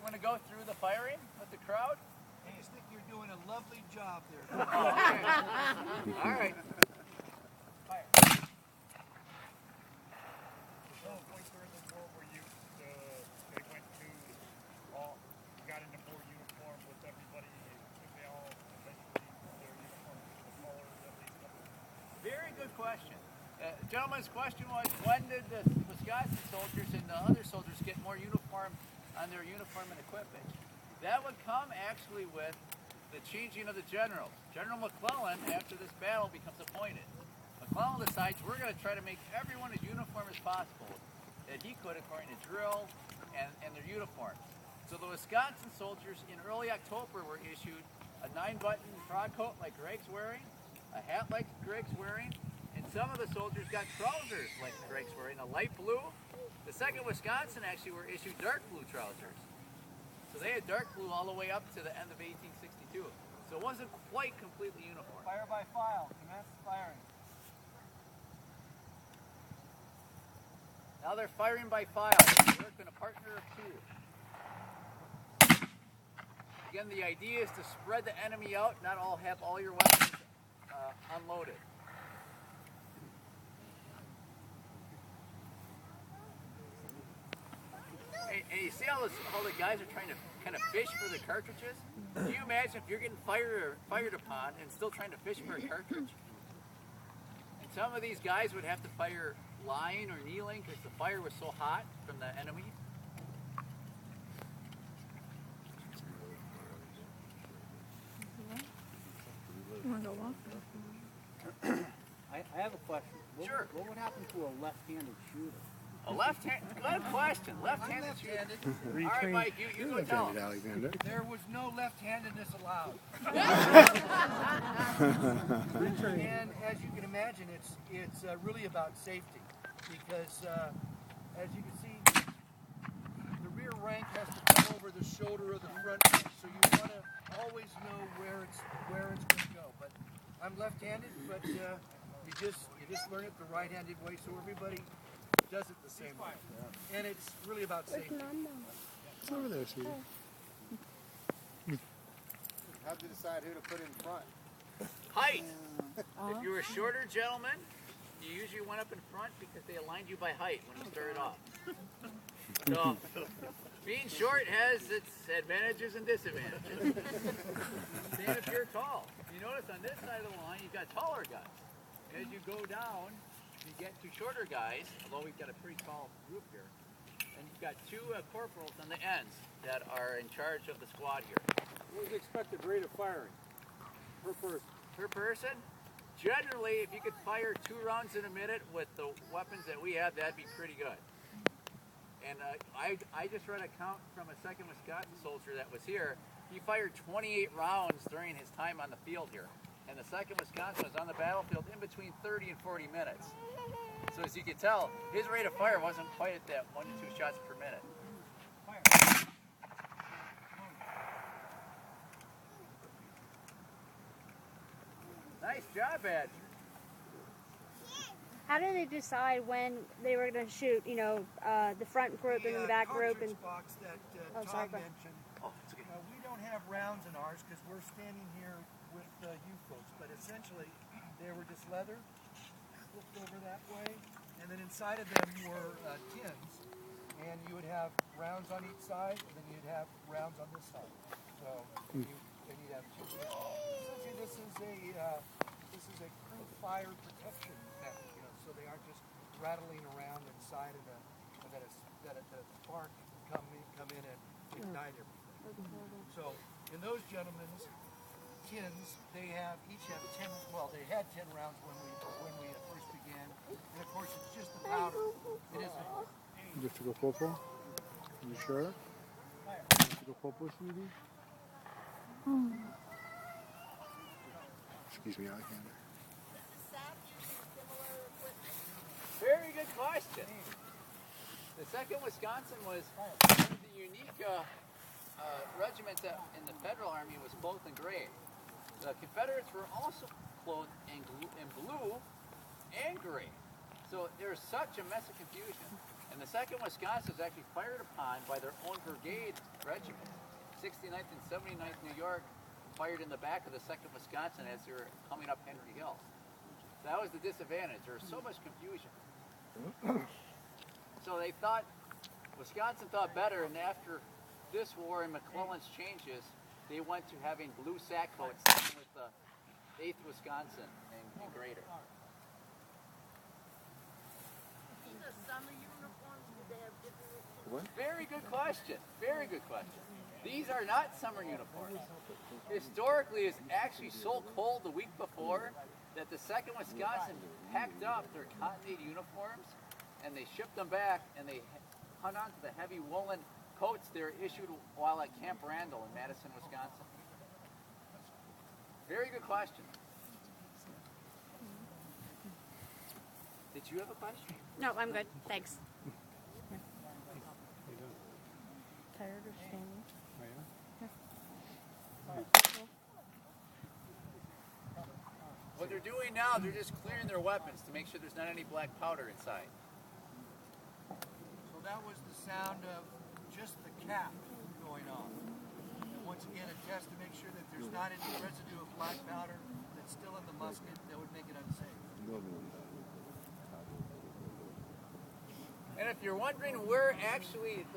want to go through the firing with the crowd? Hey, I think you're doing a lovely job there. Okay. All right. Fire. So point during the war where they went to all got into more uniform with everybody. They all eventually their uniform the colors of these numbers. Very good question. Gentleman's question was, when did the Wisconsin soldiers and the other soldiers get more uniform on their uniform and equipment? That would come actually with the changing of the generals. General McClellan, after this battle, becomes appointed. McClellan decides we're going to try to make everyone as uniform as possible that he could according to drill and their uniforms. So the Wisconsin soldiers in early October were issued a 9-button frog coat like Greg's wearing, a hat like Greg's wearing, and some of the soldiers got trousers like Greg's wearing, a light blue. The 2nd Wisconsin actually were issued dark blue trousers. So they had dark blue all the way up to the end of 1862. So it wasn't quite completely uniform. Fire by file. Commence firing. Now they're firing by file. They work in a partner of 2. Again, the idea is to spread the enemy out, not all have all your weapons unloaded. And you see how the guys are trying to kind of fish for the cartridges? Can you imagine if you're getting fired upon and still trying to fish for a cartridge? And some of these guys would have to fire lying or kneeling because the fire was so hot from the enemy. You want to go walk? I have a question. Sure. What would happen to a left-handed shooter? A good question. Left-handed shooter. All right, Mike, you go tell him. Alexander. There was no left-handedness allowed. And as you can imagine, it's really about safety because as you can see, the rear rank has to come over the shoulder of the front rank, so you want to always know where it's going to go. But I'm left-handed, but you just learn it the right-handed way, so everybody does it the same way. And it's really about safety. It's over there, sweetie. How'd you decide who to put in front? Height. If you're a shorter gentleman, you usually went up in front because they aligned you by height when you started off. So, being short has its advantages and disadvantages. Same if you're tall. You notice on this side of the line, you've got taller guys. As you go down, you get to shorter guys, although we've got a pretty tall group here. And you've got 2 corporals on the ends that are in charge of the squad here. What was the expected rate of firing per person? Per person? Generally, if you could fire 2 rounds in a minute with the weapons that we have, that'd be pretty good. And I just read a count from a 2nd Wisconsin soldier that was here. He fired 28 rounds during his time on the field here. And the 2nd Wisconsin was on the battlefield in between 30 and 40 minutes. So as you can tell, his rate of fire wasn't quite at that 1 to 2 shots per minute. Nice job, Ed. How did they decide when they were going to shoot, the front group and the back group? And Box that sorry, Tom mentioned. Oh, it's okay. We don't have rounds in ours because we're standing here with you folks, but essentially they were just leather, flipped over that way, and then inside of them were tins, and you would have rounds on each side, and then you'd have rounds on this side. So you'd have 2 tins. Essentially, this is a crew fire protection method, so they aren't just rattling around inside of that a spark can come in and ignite everything. So in those gentlemen's tins, they each have 10. Well, they had 10 rounds when we first began, and of course it's just the powder. It isn't. You have to go purple? You sure? You have to go purple, sweetie? Excuse me, Alexander. Very good question. The 2nd Wisconsin was one of the unique regiments that in the Federal Army was clothed in gray. The Confederates were also clothed in blue and gray. So there was such a mess of confusion. And the 2nd Wisconsin was actually fired upon by their own brigade regiments. 69th and 79th New York fired in the back of the 2nd Wisconsin as they were coming up Henry Hill. That was the disadvantage. There was so much confusion. So they thought, Wisconsin thought better, and after this war and McClellan's changes, they went to having blue sack coats with the 8th Wisconsin and greater. Very good question. Very good question. These are not summer uniforms. Historically, it's actually so cold the week before that the 2nd Wisconsin packed up their cottonade uniforms and they shipped them back and they hung on to the heavy woolen coats they were issued while at Camp Randall in Madison, Wisconsin. Very good question. Did you have a question? No, I'm good. Thanks. Tired of standing? What they're doing now, they're just clearing their weapons to make sure there's not any black powder inside. So that was the sound of just the cap going off. And once again, a test to make sure that there's not any residue of black powder that's still in the musket that would make it unsafe. And if you're wondering where actually the